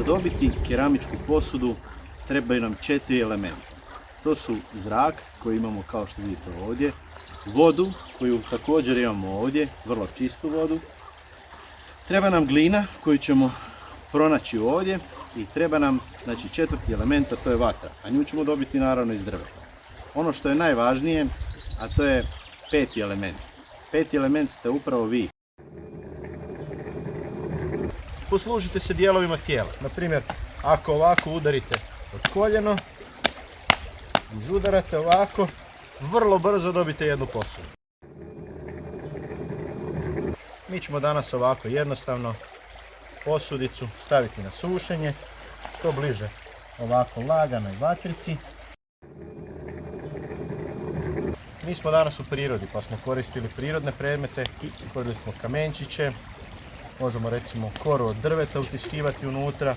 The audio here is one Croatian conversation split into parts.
dobiti keramičku posudu trebaju nam 4 elementa. To su zrak koji imamo kao što vidite ovdje, vodu koju također imamo ovdje, vrlo čistu vodu. Treba nam glina koju ćemo pronaći ovdje i treba nam, znači, 4. element, a to je vatra, a nju ćemo dobiti naravno iz drveta. Ono što je najvažnije, a to je 5. element. 5. element ste upravo vi. Poslužite se dijelovima tijela. Naprimjer, ako ovako udarite od koljeno, izudarate ovako, vrlo brzo dobite jednu posudu. Mi ćemo danas ovako jednostavno posudicu staviti na sušenje, što bliže ovako laganoj vatrici. Mi smo danas u prirodi pa smo koristili prirodne predmete, koristili smo kamenčiće, možemo recimo koru od drveta utiskivati unutra.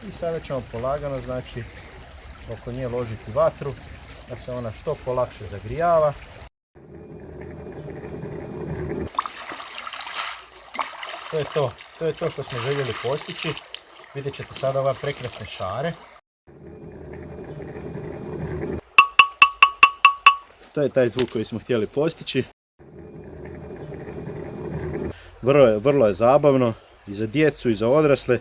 I sada ćemo polagano, znači, oko nje ložiti vatru da se ona što polakše zagrijava. To je to što smo željeli postići. Vidjet ćete sada ove prekrasne šare. To je taj zvuk koji smo htjeli postići. Vrlo je zabavno i za djecu i za odrasle.